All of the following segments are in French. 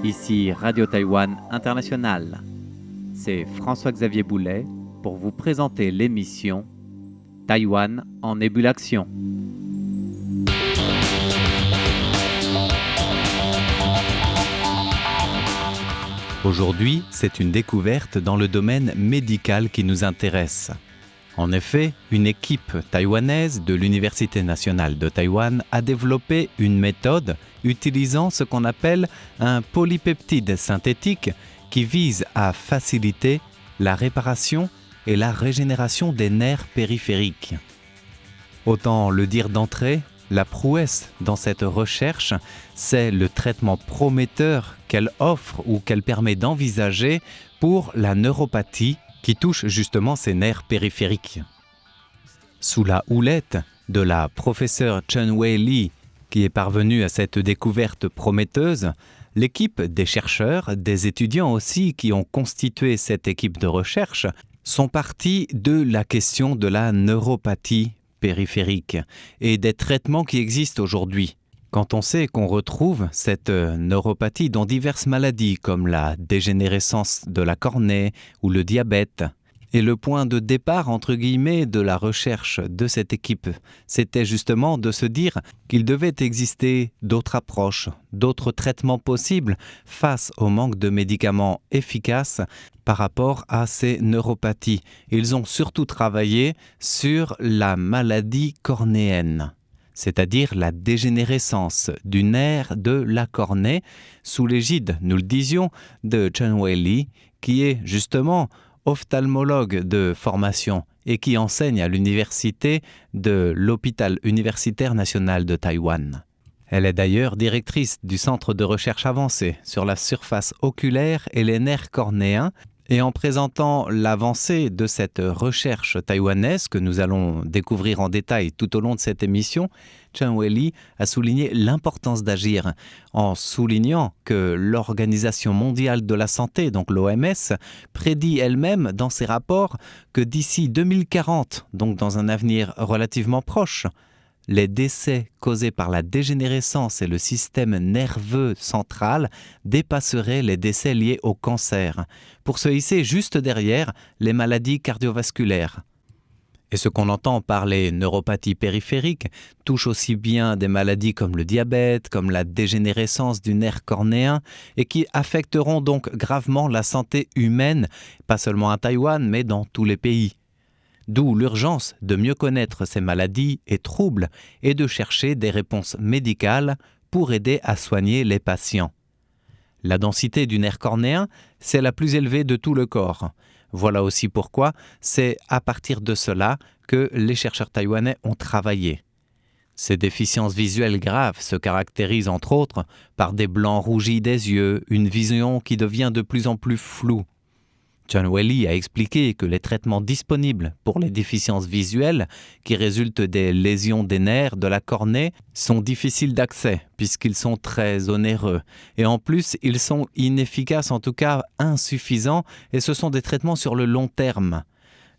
Ici Radio Taïwan International. C'est François-Xavier Boulet pour vous présenter l'émission Taïwan en ébullition. Aujourd'hui, c'est une découverte dans le domaine médical qui nous intéresse. En effet, une équipe taïwanaise de l'Université nationale de Taïwan a développé une méthode utilisant ce qu'on appelle un polypeptide synthétique qui vise à faciliter la réparation et la régénération des nerfs périphériques. Autant le dire d'entrée, la prouesse dans cette recherche, c'est le traitement prometteur qu'elle offre ou qu'elle permet d'envisager pour la neuropathie qui touche justement ces nerfs périphériques. Sous la houlette de la professeure Chen-Wei Li, qui est parvenue à cette découverte prometteuse, l'équipe des chercheurs, des étudiants aussi qui ont constitué cette équipe de recherche, sont partis de la question de la neuropathie périphérique et des traitements qui existent aujourd'hui. Quand on sait qu'on retrouve cette neuropathie dans diverses maladies comme la dégénérescence de la cornée ou le diabète, et le point de départ entre guillemets de la recherche de cette équipe, c'était justement de se dire qu'il devait exister d'autres approches, d'autres traitements possibles face au manque de médicaments efficaces par rapport à ces neuropathies. Ils ont surtout travaillé sur la maladie cornéenne, c'est-à-dire la dégénérescence du nerf de la cornée, sous l'égide, nous le disions, de Chen-Wei Li, qui est justement ophtalmologue de formation et qui enseigne à l'université de l'Hôpital universitaire national de Taïwan. Elle est d'ailleurs directrice du Centre de recherche avancée sur la surface oculaire et les nerfs cornéens. Et en présentant l'avancée de cette recherche taïwanaise que nous allons découvrir en détail tout au long de cette émission, Chen-Wei Li a souligné l'importance d'agir en soulignant que l'Organisation mondiale de la santé, donc l'OMS, prédit elle-même dans ses rapports que d'ici 2040, donc dans un avenir relativement proche, les décès causés par la dégénérescence et le système nerveux central dépasseraient les décès liés au cancer, pour se hisser juste derrière les maladies cardiovasculaires. Et ce qu'on entend par les neuropathies périphériques touche aussi bien des maladies comme le diabète, comme la dégénérescence du nerf cornéen, et qui affecteront donc gravement la santé humaine, pas seulement à Taïwan, mais dans tous les pays. D'où l'urgence de mieux connaître ces maladies et troubles et de chercher des réponses médicales pour aider à soigner les patients. La densité du nerf cornéen, c'est la plus élevée de tout le corps. Voilà aussi pourquoi c'est à partir de cela que les chercheurs taïwanais ont travaillé. Ces déficiences visuelles graves se caractérisent entre autres par des blancs rougis des yeux, une vision qui devient de plus en plus floue. Chen-Wei Li a expliqué que les traitements disponibles pour les déficiences visuelles qui résultent des lésions des nerfs de la cornée sont difficiles d'accès puisqu'ils sont très onéreux. Et en plus, ils sont inefficaces, en tout cas insuffisants, et ce sont des traitements sur le long terme.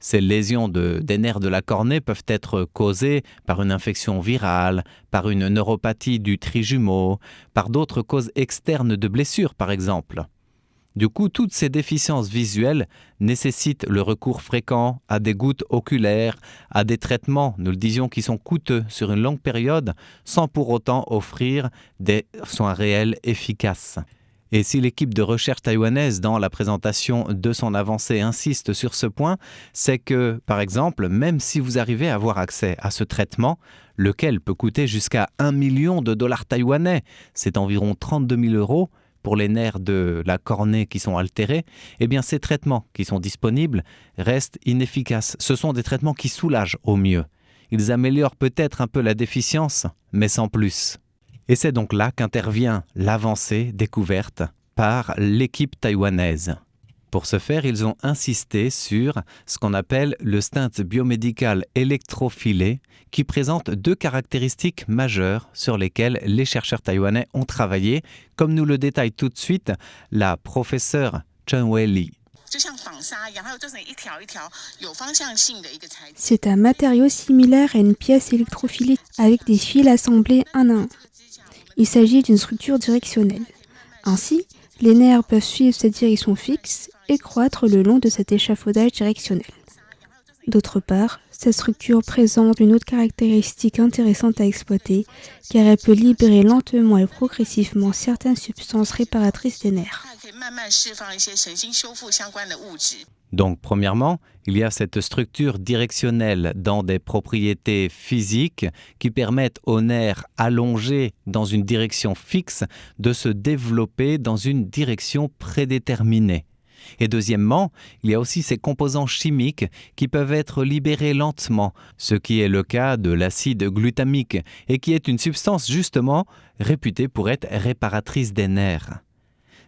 Ces lésions des nerfs de la cornée peuvent être causées par une infection virale, par une neuropathie du trijumeau, par d'autres causes externes de blessures par exemple. Du coup, toutes ces déficiences visuelles nécessitent le recours fréquent à des gouttes oculaires, à des traitements, nous le disions, qui sont coûteux sur une longue période, sans pour autant offrir des soins réels efficaces. Et si l'équipe de recherche taïwanaise, dans la présentation de son avancée, insiste sur ce point, c'est que, par exemple, même si vous arrivez à avoir accès à ce traitement, lequel peut coûter jusqu'à 1 million de dollars taïwanais, c'est environ 32 000 € pour les nerfs de la cornée qui sont altérés, eh bien ces traitements qui sont disponibles restent inefficaces. Ce sont des traitements qui soulagent au mieux. Ils améliorent peut-être un peu la déficience, mais sans plus. Et c'est donc là qu'intervient l'avancée découverte par l'équipe taïwanaise. Pour ce faire, ils ont insisté sur ce qu'on appelle le stent biomédical électrophilé, qui présente 2 caractéristiques majeures sur lesquelles les chercheurs taïwanais ont travaillé, comme nous le détaille tout de suite la professeure Chen-Wei Li. C'est un matériau similaire à une pièce électrophilée avec des fils assemblés un à un. Il s'agit d'une structure directionnelle. Ainsi, les nerfs peuvent suivre cette direction fixe et croître le long de cet échafaudage directionnel. D'autre part, cette structure présente une autre caractéristique intéressante à exploiter, car elle peut libérer lentement et progressivement certaines substances réparatrices des nerfs. Donc, premièrement, il y a cette structure directionnelle dans des propriétés physiques qui permettent aux nerfs allongés dans une direction fixe de se développer dans une direction prédéterminée. Et deuxièmement, il y a aussi ces composants chimiques qui peuvent être libérés lentement, ce qui est le cas de l'acide glutamique et qui est une substance justement réputée pour être réparatrice des nerfs.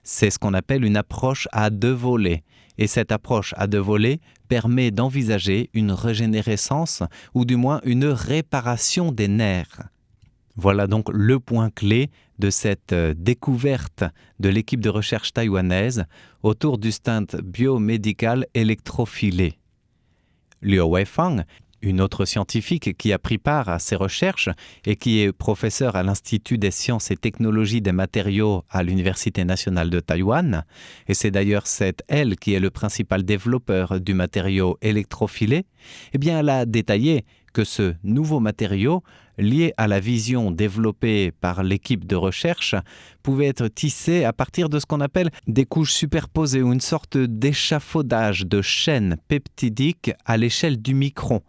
C'est ce qu'on appelle une approche à deux volets. Et cette approche à deux volets permet d'envisager une régénérescence ou du moins une réparation des nerfs. Voilà donc le point clé de cette découverte de l'équipe de recherche taïwanaise autour du stent biomédical électrophilé. Liu Weifang, une autre scientifique qui a pris part à ces recherches et qui est professeure à l'Institut des sciences et technologies des matériaux à l'Université nationale de Taïwan, et c'est d'ailleurs elle qui est le principal développeur du matériau électrophilé, eh bien elle a détaillé que ce nouveau matériau, lié à la vision développée par l'équipe de recherche, pouvait être tissé à partir de ce qu'on appelle des couches superposées ou une sorte d'échafaudage de chaînes peptidiques à l'échelle du micron.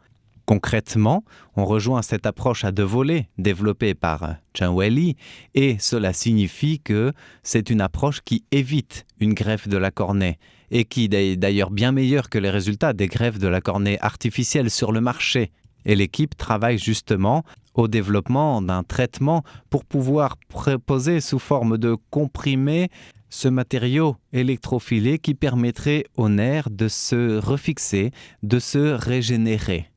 Concrètement, on rejoint cette approche à deux volets développée par Chen Weili et cela signifie que c'est une approche qui évite une greffe de la cornée et qui est d'ailleurs bien meilleure que les résultats des greffes de la cornée artificielle sur le marché. Et l'équipe travaille justement au développement d'un traitement pour pouvoir proposer sous forme de comprimé ce matériau électrophilé qui permettrait aux nerfs de se refixer, de se régénérer.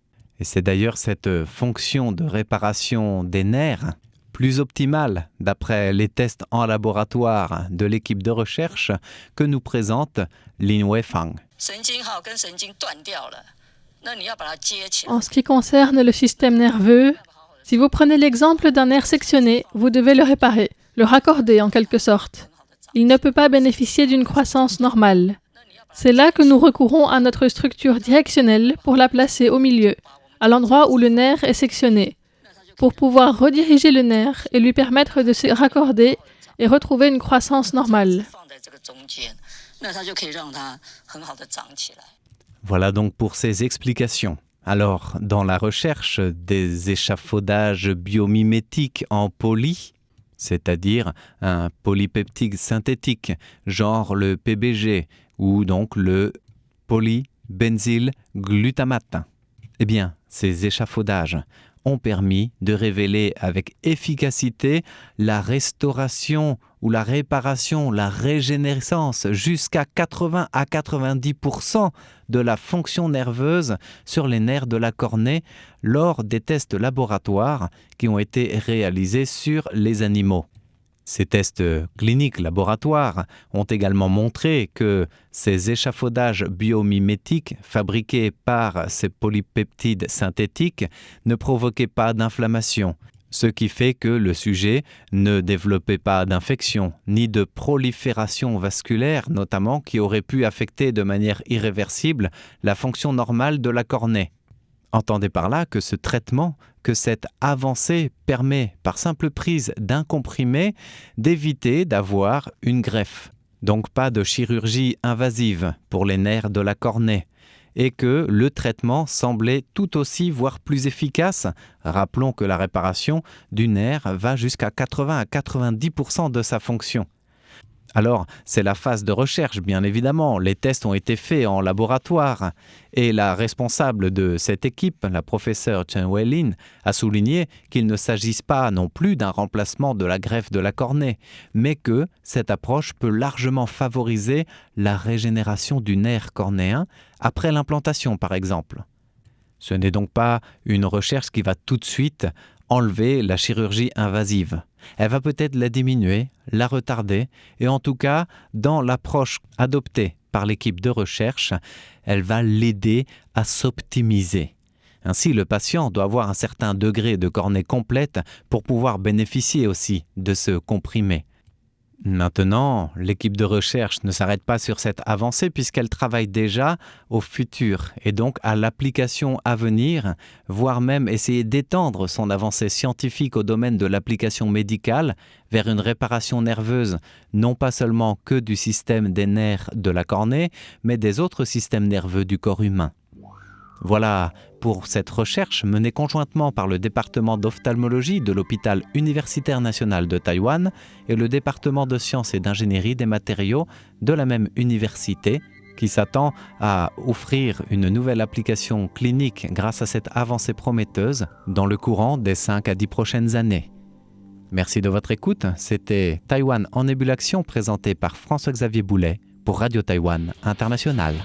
Et c'est d'ailleurs cette fonction de réparation des nerfs plus optimale, d'après les tests en laboratoire de l'équipe de recherche, que nous présente Lin Weifang. En ce qui concerne le système nerveux, si vous prenez l'exemple d'un nerf sectionné, vous devez le réparer, le raccorder en quelque sorte. Il ne peut pas bénéficier d'une croissance normale. C'est là que nous recourons à notre structure directionnelle pour la placer au milieu, à l'endroit où le nerf est sectionné, pour pouvoir rediriger le nerf et lui permettre de se raccorder et retrouver une croissance normale. Voilà donc pour ces explications. Alors, dans la recherche des échafaudages biomimétiques en poly, c'est-à-dire un polypeptide synthétique, genre le PBG, ou donc le polybenzylglutamate, eh bien, ces échafaudages ont permis de révéler avec efficacité la restauration ou la réparation, la régénérescence jusqu'à 80 à 90% de la fonction nerveuse sur les nerfs de la cornée lors des tests laboratoires qui ont été réalisés sur les animaux. Ces tests cliniques laboratoires ont également montré que ces échafaudages biomimétiques fabriqués par ces polypeptides synthétiques ne provoquaient pas d'inflammation, ce qui fait que le sujet ne développait pas d'infection ni de prolifération vasculaire, notamment qui aurait pu affecter de manière irréversible la fonction normale de la cornée. Entendez par là que ce traitement, que cette avancée permet, par simple prise d'un comprimé, d'éviter d'avoir une greffe. Donc pas de chirurgie invasive pour les nerfs de la cornée. Et que le traitement semblait tout aussi, voire plus efficace. Rappelons que la réparation du nerf va jusqu'à 80 à 90% de sa fonction. Alors, c'est la phase de recherche, bien évidemment. Les tests ont été faits en laboratoire. Et la responsable de cette équipe, la professeure Chen Weilin, a souligné qu'il ne s'agisse pas non plus d'un remplacement de la greffe de la cornée, mais que cette approche peut largement favoriser la régénération du nerf cornéen après l'implantation, par exemple. Ce n'est donc pas une recherche qui va tout de suite enlever la chirurgie invasive. Elle va peut-être la diminuer, la retarder, et en tout cas, dans l'approche adoptée par l'équipe de recherche, elle va l'aider à s'optimiser. Ainsi, le patient doit avoir un certain degré de cornée complète pour pouvoir bénéficier aussi de ce comprimé. Maintenant, l'équipe de recherche ne s'arrête pas sur cette avancée puisqu'elle travaille déjà au futur et donc à l'application à venir, voire même essayer d'étendre son avancée scientifique au domaine de l'application médicale vers une réparation nerveuse, non pas seulement que du système des nerfs de la cornée, mais des autres systèmes nerveux du corps humain. Voilà pour cette recherche menée conjointement par le département d'ophtalmologie de l'hôpital universitaire national de Taïwan et le département de sciences et d'ingénierie des matériaux de la même université qui s'attend à offrir une nouvelle application clinique grâce à cette avancée prometteuse dans le courant des 5 à 10 prochaines années. Merci de votre écoute. C'était Taïwan en ébullition présenté par François-Xavier Boulet pour Radio Taïwan International.